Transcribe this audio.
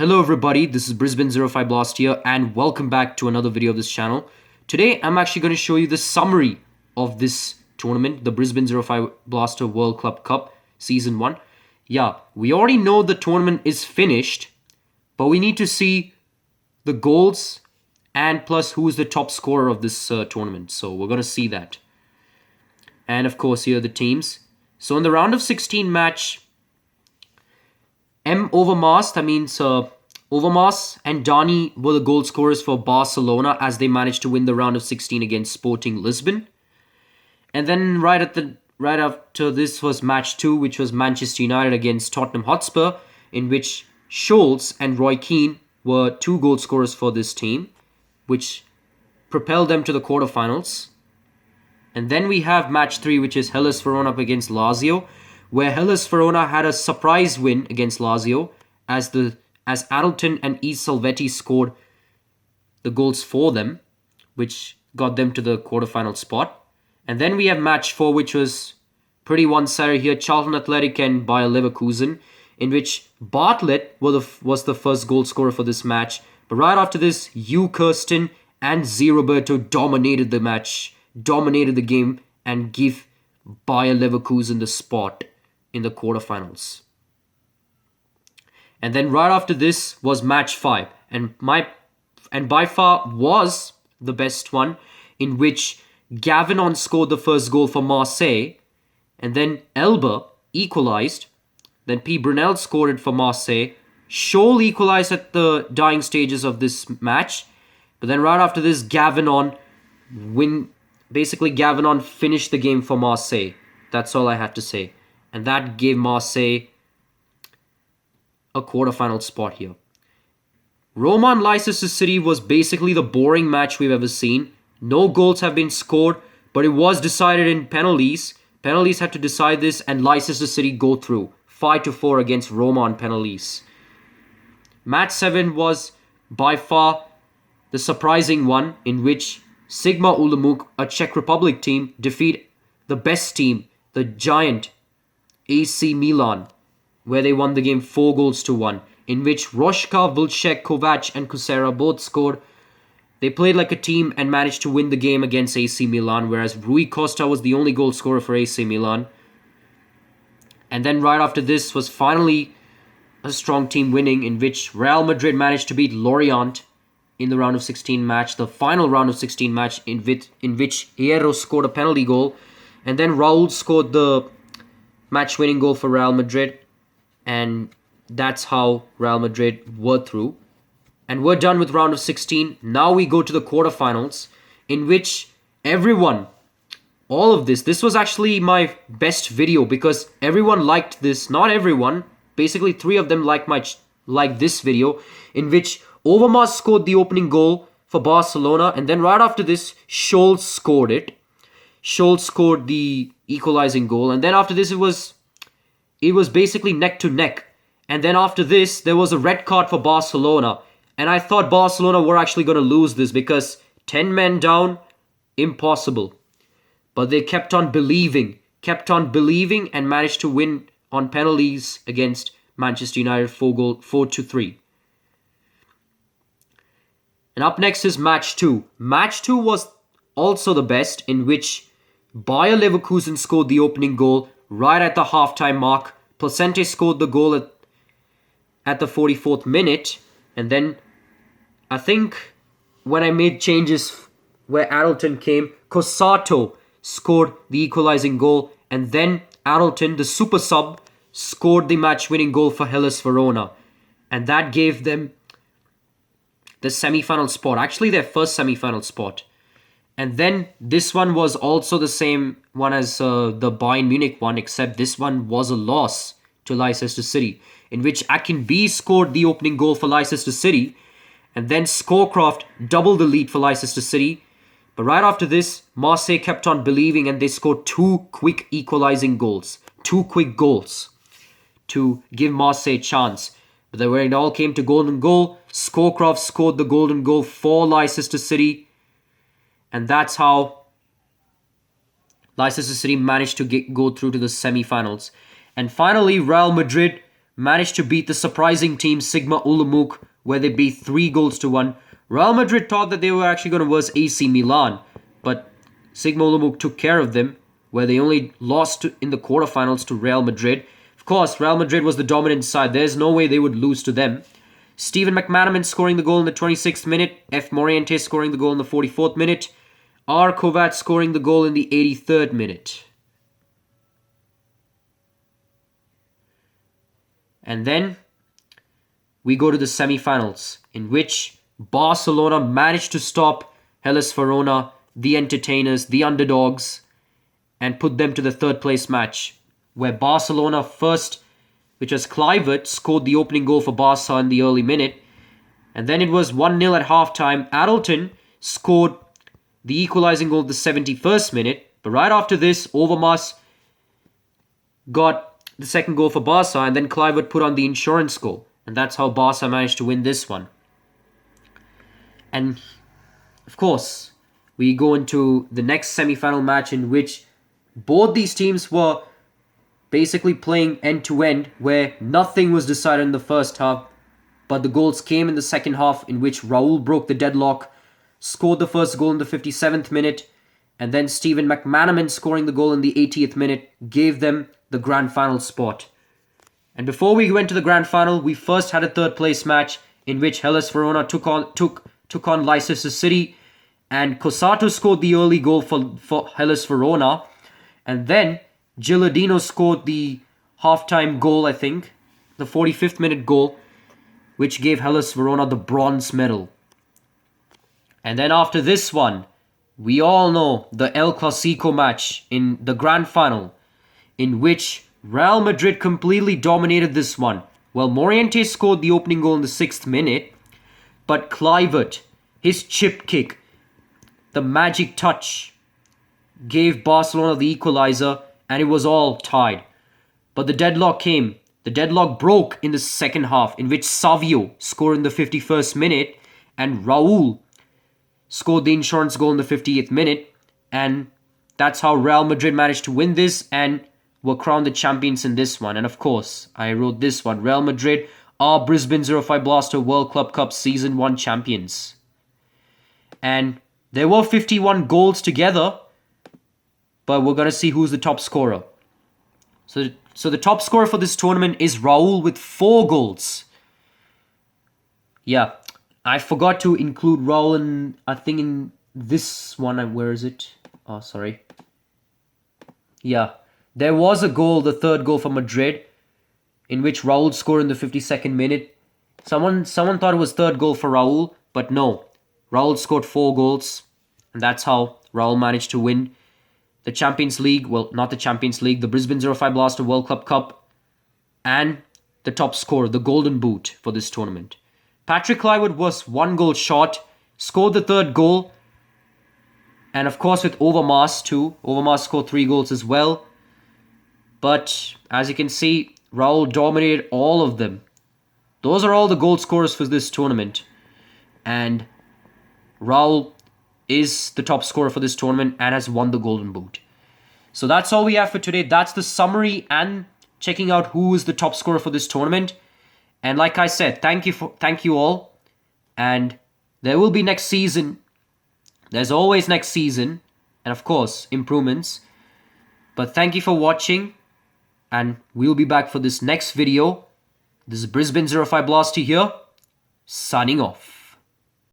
Hello everybody, this is Brisbane05Blaster here and welcome back to another video of this channel. Today I'm actually going to show you the summary of this tournament, the Brisbane05Blaster World Club Cup Season 1. Yeah, we already know the tournament is finished, but we need to see the goals and plus who is the top scorer of this tournament. So we're going to see that. And of course here are the teams. So in the round of 16 match, Overmars, that means Overmars and Dani were the goal scorers for Barcelona as they managed to win the round of 16 against Sporting Lisbon. And then right after this was match 2, which was Manchester United against Tottenham Hotspur, in which Scholes and Roy Keane were 2 goal scorers for this team, which propelled them to the quarterfinals. And then we have match 3, which is Hellas Verona up against Lazio, where Hellas Verona had a surprise win against Lazio as Adelton and E. Salvetti scored the goals for them, which got them to the quarterfinal spot. And then we have match 4, which was pretty one-sided here, Charlton Athletic and Bayer Leverkusen, in which Bartlett was the first goal scorer for this match. But right after this, Hugh Kirsten and Z. Roberto dominated the match, dominated the game, and give Bayer Leverkusen the spot in the quarterfinals. And then right after this was match 5, and by far was the best one, in which Gavinon scored the first goal for Marseille, and then Elba equalized, then P. Brunel scored it for Marseille, Scholl equalized at the dying stages of this match, but then right after this Gavinon finished the game for Marseille. That's all I had to say. And that gave Marseille a quarterfinal spot here. Roma and Leicester City was basically the boring match we've ever seen. No goals have been scored, but it was decided in penalties. Penalties had to decide this, and Leicester City go through 5-4 against Roma on penalties. Match 7 was by far the surprising one, in which Sigma Olomouc, a Czech Republic team, defeat the best team, the giant AC Milan, where they won the game 4-1, in which Roshka, Vulcek, Kovac and Kusera both scored. They played like a team and managed to win the game against AC Milan, whereas Rui Costa was the only goal scorer for AC Milan. And then right after this was finally a strong team winning, in which Real Madrid managed to beat Lorient in the round of 16 match, the final round of 16 match, in which Hierro scored a penalty goal, and then Raul scored the match-winning goal for Real Madrid, and that's how Real Madrid were through. And we're done with round of 16. Now we go to the quarterfinals, in which this was actually my best video because everyone liked this. Not everyone, basically 3 of them liked this video, in which Overmars scored the opening goal for Barcelona, and then right after this, Scholes scored it. Scholes scored the equalizing goal, and then after this it was basically neck to neck. And then after this there was a red card for Barcelona, and I thought Barcelona were actually going to lose this because 10 men down, impossible. But they kept on believing and managed to win on penalties against Manchester United 4-3. And up next is match 2. Match 2 was also the best, in which Bayer Leverkusen scored the opening goal right at the halftime mark. Placente scored the goal at the 44th minute. And then I think when I made changes where Adelton came, Cosato scored the equalizing goal. And then Adelton, the super sub, scored the match-winning goal for Hellas Verona. And that gave them the semi-final spot. Actually, their first semi-final spot. And then this one was also the same one as the Bayern Munich one, except this one was a loss to Leicester City, in which Akinbi scored the opening goal for Leicester City, and then Scorecraft doubled the lead for Leicester City. But right after this, Marseille kept on believing, and they scored 2 quick equalizing goals. 2 quick goals to give Marseille a chance. But then when it all came to golden goal, Scorecraft scored the golden goal for Leicester City. And that's how Leicester City managed to go through to the semi-finals. And finally, Real Madrid managed to beat the surprising team Sigma Olomouc, where they beat 3-1. Real Madrid thought that they were actually going to verse AC Milan, but Sigma Olomouc took care of them, where they only lost in the quarterfinals to Real Madrid. Of course, Real Madrid was the dominant side. There's no way they would lose to them. Stephen McManaman scoring the goal in the 26th minute. F. Morientes scoring the goal in the 44th minute. R. Kovac scoring the goal in the 83rd minute. And then we go to the semi-finals, in which Barcelona managed to stop Hellas Verona, the entertainers, the underdogs, and put them to the third place match, where Barcelona first, which was Kluivert, scored the opening goal for Barca in the early minute. And then it was 1-0 at halftime. Adelton scored the equalizing goal at the 71st minute. But right after this, Overmars got the second goal for Barca, and then Kluivert put on the insurance goal. And that's how Barca managed to win this one. And, of course, we go into the next semi-final match, in which both these teams were basically playing end-to-end, where nothing was decided in the first half, but the goals came in the second half, in which Raul broke the deadlock, scored the first goal in the 57th minute, and then Stephen McManaman scoring the goal in the 80th minute gave them the grand final spot. And before we went to the grand final, we first had a third place match in which Hellas Verona took on Leicester City, and Cosato scored the early goal for Hellas Verona, and then Gilardino scored the halftime goal, I think, the 45th minute goal, which gave Hellas Verona the bronze medal. And then after this one, we all know the El Clasico match in the grand final, in which Real Madrid completely dominated this one. Well, Morientes scored the opening goal in the 6th minute, but Kluivert, his chip kick, the magic touch, gave Barcelona the equalizer, and it was all tied. But the deadlock came. The deadlock broke in the second half, in which Savio scored in the 51st minute, and Raul scored the insurance goal in the 58th minute. And that's how Real Madrid managed to win this and were crowned the champions in this one. And of course, I wrote this one. Real Madrid are Brisbane05Blaster World Club Cup Season 1 champions. And there were 51 goals together, but we're going to see who's the top scorer. So the top scorer for this tournament is Raul with 4 goals. Yeah, I forgot to include Raul in, I think in this one. Where is it? Oh, sorry. Yeah, there was a goal, the third goal for Madrid, in which Raul scored in the 52nd minute. Someone thought it was third goal for Raul, but no. Raul scored 4 goals, and that's how Raul managed to win the Champions League, well, not the Champions League, the Brisbane05Blaster World Club Cup, and the top scorer, the Golden Boot for this tournament. Patrick Kluivert was 1 goal short, scored the third goal, and of course with Overmars too. Overmars scored 3 goals as well. But as you can see, Raul dominated all of them. Those are all the goal scorers for this tournament. And Raul is the top scorer for this tournament and has won the Golden Boot. So that's all we have for today. That's the summary and checking out who is the top scorer for this tournament. And like I said, thank you all. And there will be next season. There's always next season. And of course, improvements. But thank you for watching. And we'll be back for this next video. This is Brisbane05Blaster here, signing off.